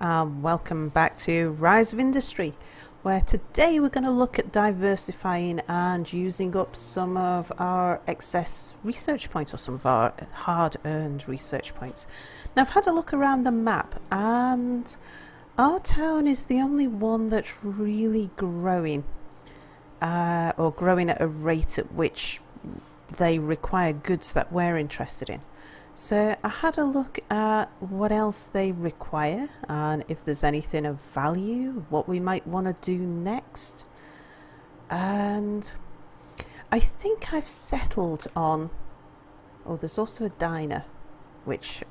Welcome back to Rise of Industry, where today we're going to look at diversifying and using up some of our excess research points, or some of our hard-earned research points. Now, I've had a look around the map, and our town is the only one that's really growing, or growing at a rate at which they require goods that we're interested in. So I had a look at what else they require and if there's anything of value, what we might want to do next. And I think I've settled on, there's also a diner which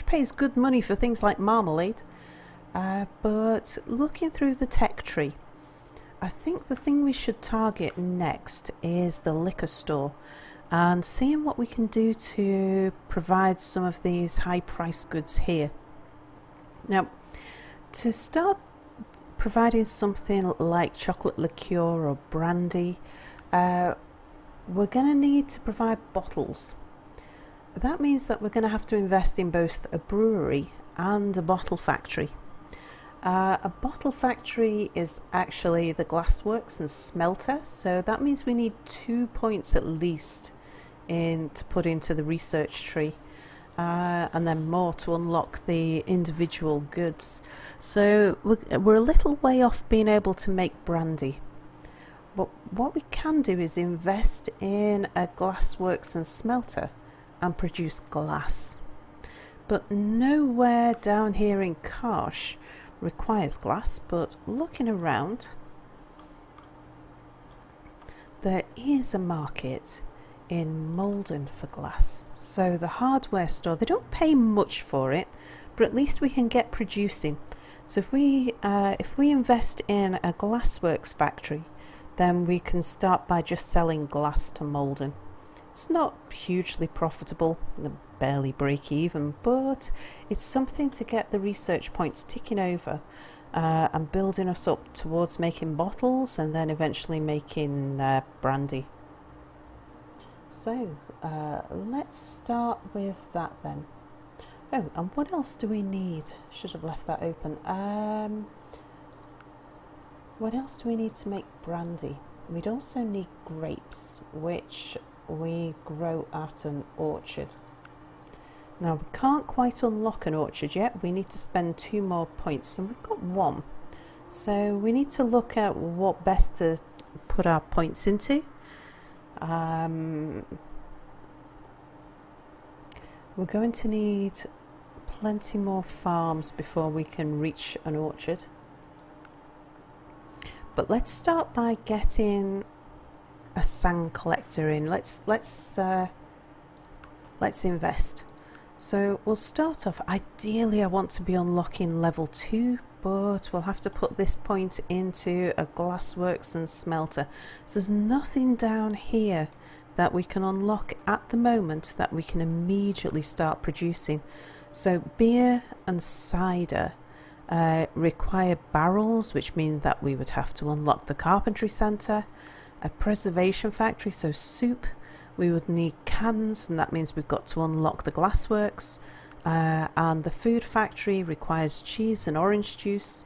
pays good money for things like marmalade. But looking through the tech tree, I think the thing we should target next is the liquor store, and seeing what we can do to provide some of these high priced goods here. Now, to start providing something like chocolate liqueur or brandy, we're going to need to provide bottles. That means that we're going to have to invest in both a brewery and a bottle factory. A bottle factory is actually the glassworks and smelter, so that means we need 2 points at least to put into the research tree, and then more to unlock the individual goods. So we're a little way off being able to make brandy, but what we can do is invest in a glassworks and smelter and produce glass. But nowhere down here in Karsh requires glass, but looking around, there is a market in Malden for glass. So the hardware store, they don't pay much for it, but at least we can get producing. So if we invest in a glassworks factory, then we can start by just selling glass to Malden. It's not hugely profitable, they barely break even, but it's something to get the research points ticking over and building us up towards making bottles and then eventually making brandy. So let's start with that then. Oh, and what else do we need? Should have left that open. What else do we need to make brandy? We'd also need grapes, which we grow at an orchard. Now, we can't quite unlock an orchard yet. We need to spend 2 more points, and we've got 1. So we need to look at what best to put our points into. We're going to need plenty more farms before we can reach an orchard. But let's start by getting a sand collector in. Let's invest. So we'll start off. Ideally, I want to be unlocking level 2, but we'll have to put this point into a glassworks and smelter. So there's nothing down here that we can unlock at the moment that we can immediately start producing. So beer and cider require barrels, which means that we would have to unlock the carpentry centre, a preservation factory, so soup. We would need cans, and that means we've got to unlock the glassworks. And the food factory requires cheese and orange juice,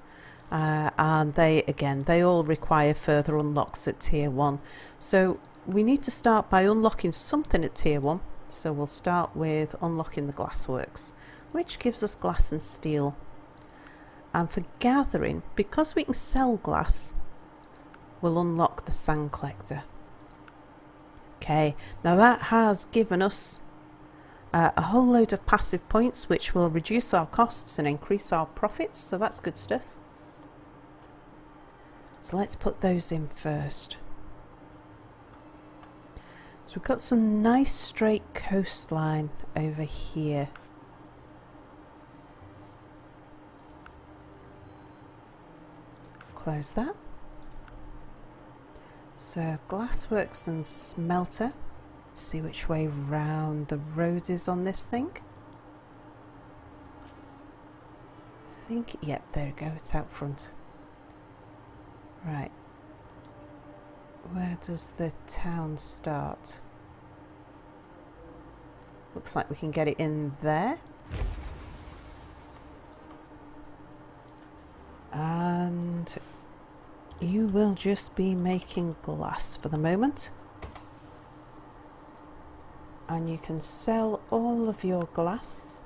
and they all require further unlocks at tier 1. So we need to start by unlocking something at tier 1. So we'll start with unlocking the glassworks, which gives us glass and steel. And for gathering, because we can sell glass, we'll unlock the sand collector. Okay, now that has given us a whole load of passive points, which will reduce our costs and increase our profits, so that's good stuff. So let's put those in first. So we've got some nice straight coastline over here. Close that. So glassworks and smelter. Let's see which way round the road is on this thing. Yep, there we go, it's out front. Right. Where does the town start? Looks like we can get it in there. and you will just be making glass for the moment, and you can sell all of your glass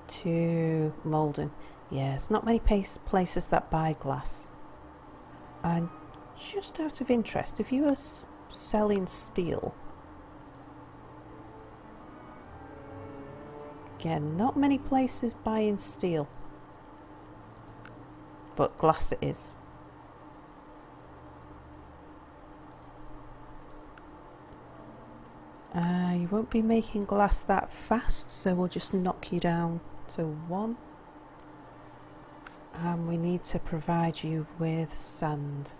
to Malden. Yes, not many places that buy glass. And just out of interest, if you were selling steel, again, not many places buying steel, but glass it is. You won't be making glass that fast, so we'll just knock you down to 1. And we need to provide you with sand.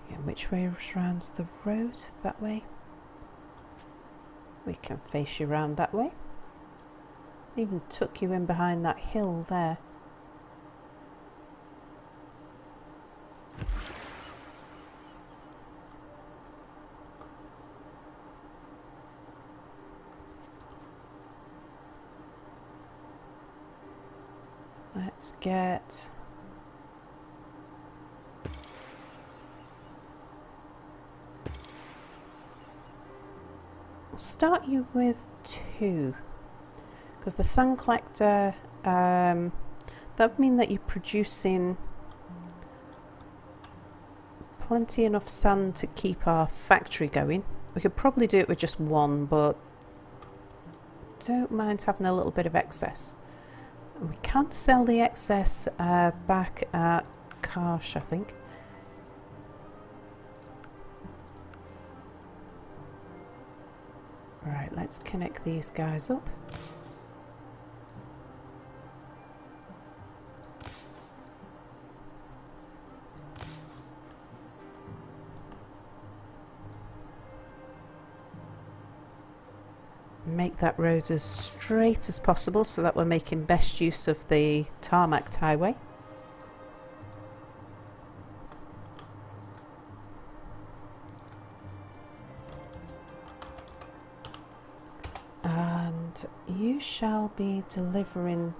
Again, which way surrounds the road? That way. We can face you round that way. Even tuck you in behind that hill there. Let's get we'll start you with 2, because the sand collector that would mean that you're producing plenty enough sand to keep our factory going. We could probably do it with just 1, but don't mind having a little bit of excess. We can sell the excess back at Karsh, I think. Right, let's connect these guys up. Make that road as straight as possible so that we're making best use of the tarmac highway. And you shall be delivering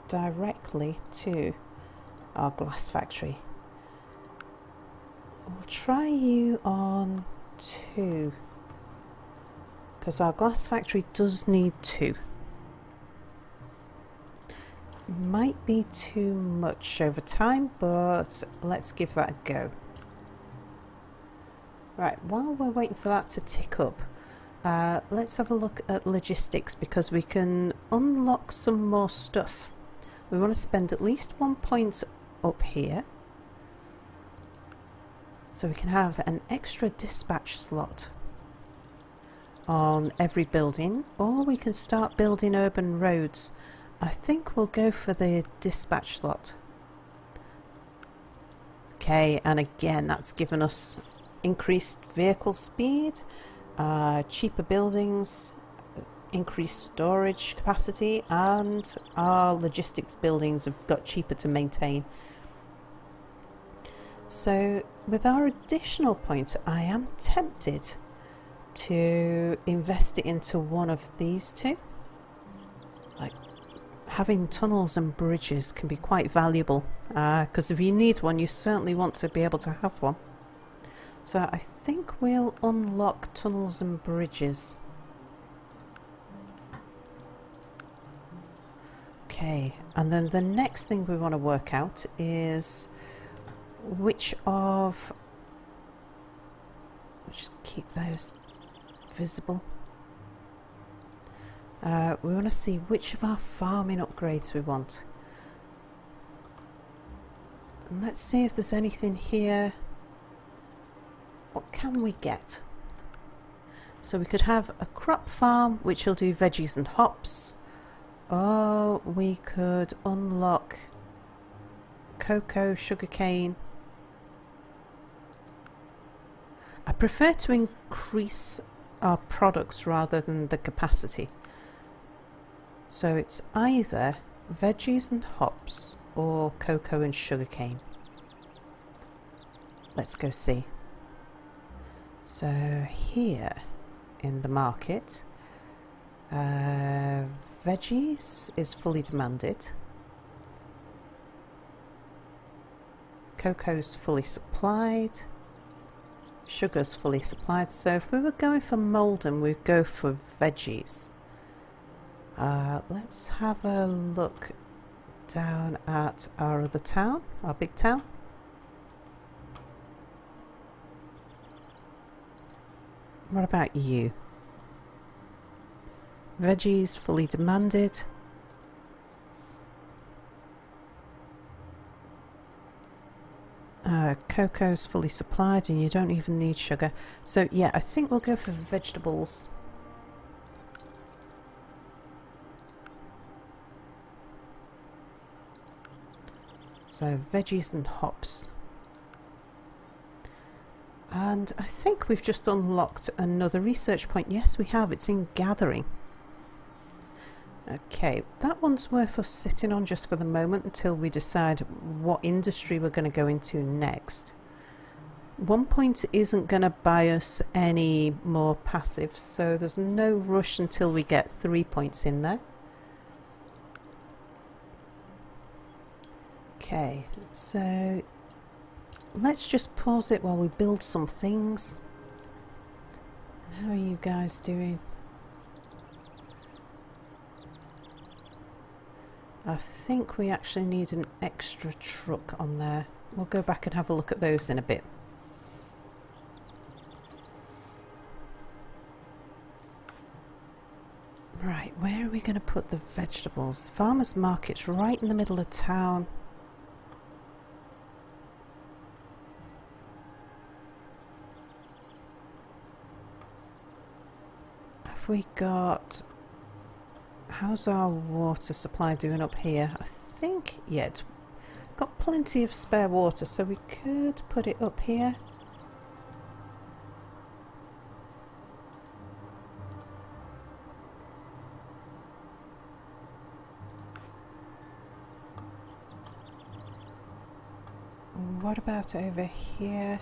directly to our glass factory. We'll try you on 2. Because our glass factory does need 2. Might be too much over time, but let's give that a go. Right, while we're waiting for that to tick up, let's have a look at logistics, because we can unlock some more stuff. We want to spend at least 1 point up here, so we can have an extra dispatch slot on every building, or we can start building urban roads. I think we'll go for the dispatch slot. Okay, and again that's given us increased vehicle speed, cheaper buildings, increased storage capacity, and our logistics buildings have got cheaper to maintain. So with our additional points, I am tempted to invest it into one of these 2. Like, having tunnels and bridges can be quite valuable, because if you need one, you certainly want to be able to have one. So I think we'll unlock tunnels and bridges. Okay, and then the next thing we want to work out is which of, we'll just keep those visible. We want to see which of our farming upgrades we want. And let's see if there's anything here. What can we get? So we could have a crop farm which will do veggies and hops, or we could unlock cocoa, sugarcane. I prefer to increase our products rather than the capacity. So it's either veggies and hops or cocoa and sugarcane. Let's go see. So here in the market. Veggies is fully demanded. Cocoa's fully supplied. Sugar's fully supplied. So if we were going for Malden, we'd go for veggies. Let's have a look down at our other town, our big town. What about you? Veggies fully demanded. Cocoa's fully supplied and you don't even need sugar. So yeah, I think we'll go for vegetables. So veggies and hops. And I think we've just unlocked another research point. Yes, we have. It's in gathering. Okay, that one's worth us sitting on just for the moment until we decide what industry we're going to go into next. 1 point isn't going to buy us any more passive, so there's no rush until we get 3 points in there. Okay, so let's just pause it while we build some things. How are you guys doing? I think we actually need an extra truck on there. We'll go back and have a look at those in a bit. Right, where are we going to put the vegetables? The farmer's market's right in the middle of town. Have we got... How's our water supply doing up here? I think, yeah, it's got plenty of spare water, so we could put it up here. What about over here?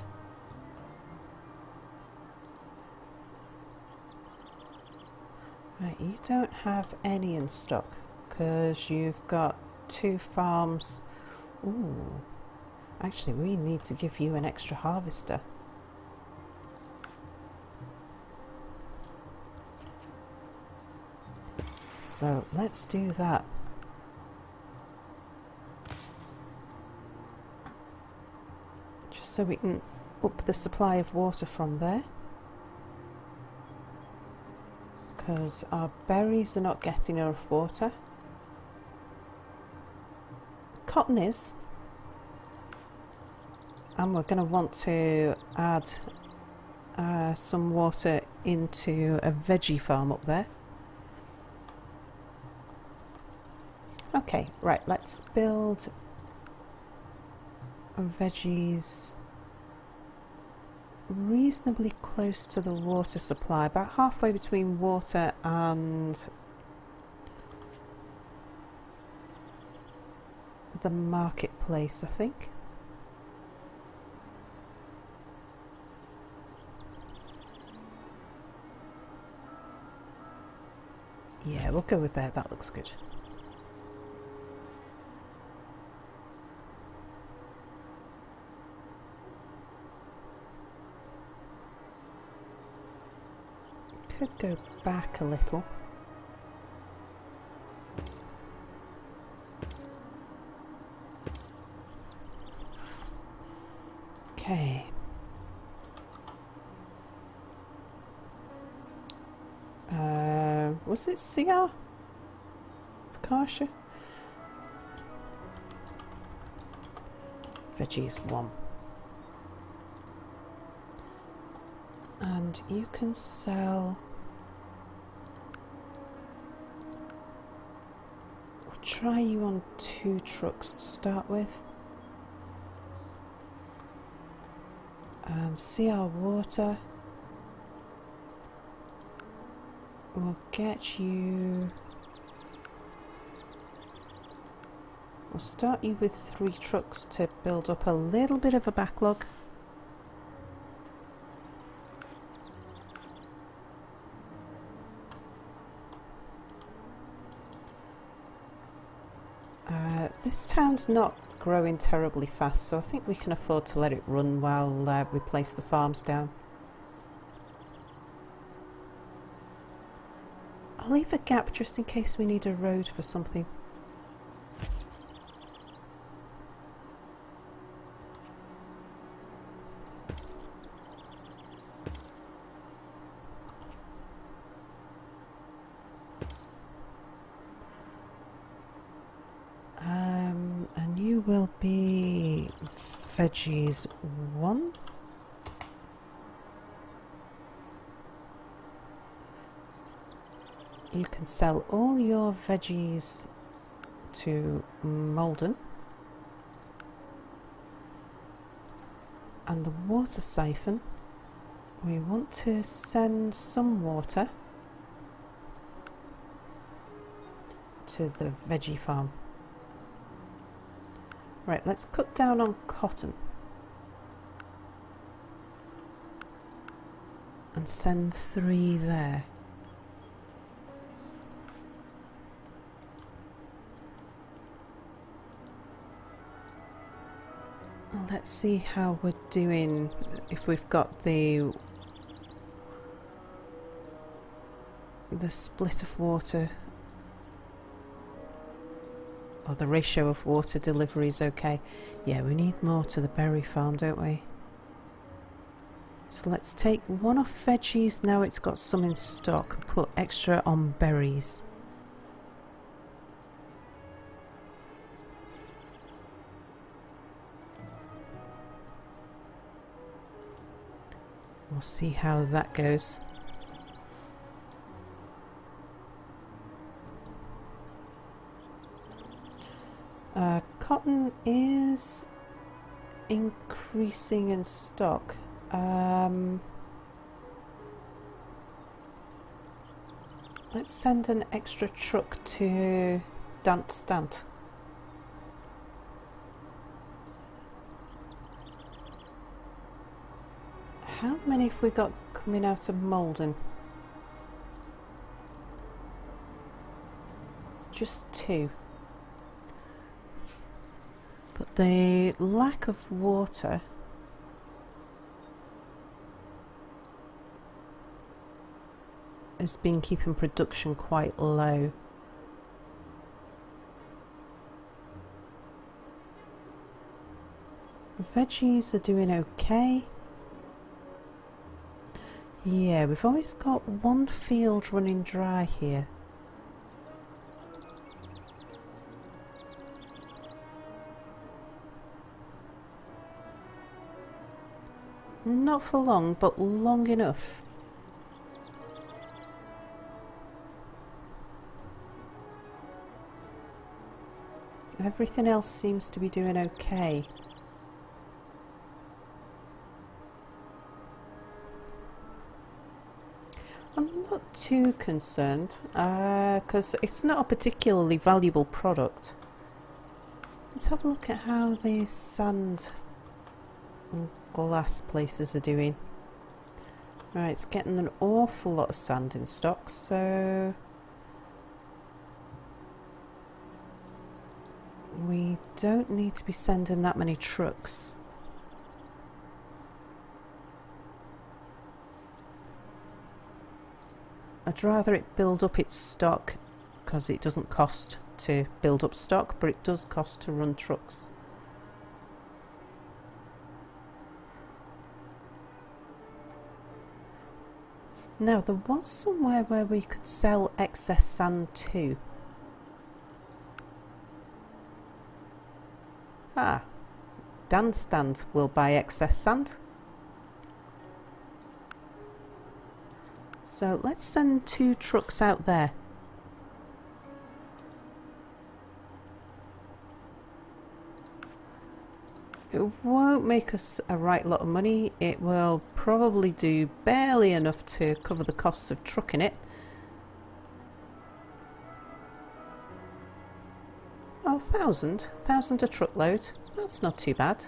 Right, you don't have any in stock because you've got 2 farms. Ooh, actually we need to give you an extra harvester. So let's do that. Just so we can up the supply of water from there. Because our berries are not getting enough water. Cotton is. And we're going to want to add some water into a veggie farm up there. Okay, right, let's build veggies reasonably close to the water supply, about halfway between water and the marketplace, I think. Yeah, we'll go with that. That looks good. Could go back a little. Okay. Was it CR? Kasha? Veggies 1. And you can sell... We'll try you on 2 trucks to start with. And CR water. We'll get you... We'll start you with 3 trucks to build up a little bit of a backlog. This town's not growing terribly fast, so I think we can afford to let it run while we place the farms down. I'll leave a gap just in case we need a road for something. And you will be veggies 1. You can sell all your veggies to Malden. And the water siphon, we want to send some water to the veggie farm. Right, let's cut down on cotton and send 3 there. Let's see how we're doing, if we've got the split of water, or the ratio of water delivery is okay. Yeah, we need more to the berry farm, don't we? So let's take 1 off veggies, now it's got some in stock, and put extra on berries. We'll see how that goes. Cotton is increasing in stock. Let's send an extra truck to Dant. How many have we got coming out of Malden? Just 2. But the lack of water has been keeping production quite low. Veggies are doing okay. Yeah, we've always got 1 field running dry here. Not for long, but long enough. Everything else seems to be doing okay. I'm not too concerned, because it's not a particularly valuable product. Let's have a look at how these sand and glass places are doing. Right, it's getting an awful lot of sand in stock, so we don't need to be sending that many trucks. I'd rather it build up its stock, because it doesn't cost to build up stock, but it does cost to run trucks. Now, there was somewhere where we could sell excess sand too. Ah, Dan Stand will buy excess sand. So let's send 2 trucks out there. It won't make us a right lot of money. It will probably do barely enough to cover the costs of trucking it. Oh, 1,000 a truckload. That's not too bad.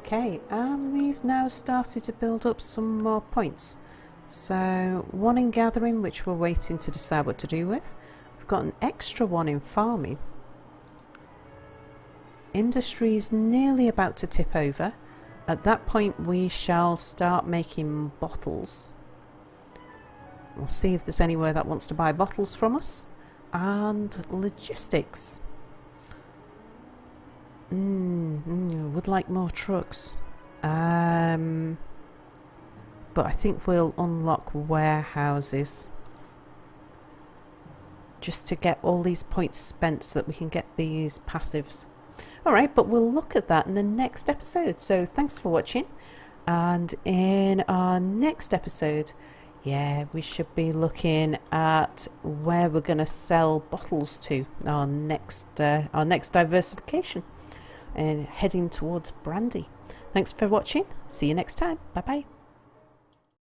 Okay, and we've now started to build up some more points. So one in gathering, which we're waiting to decide what to do with. We've got an extra one in farming. Industry is nearly about to tip over. At that point we shall start making bottles. We'll see if there's anywhere that wants to buy bottles from us. And logistics. Would like more trucks. But I think we'll unlock warehouses just to get all these points spent so that we can get these passives. Alright, but we'll look at that in the next episode. So thanks for watching. And in our next episode, we should be looking at where we're going to sell bottles to, our next diversification, and heading towards brandy. Thanks for watching. See you next time. Bye bye.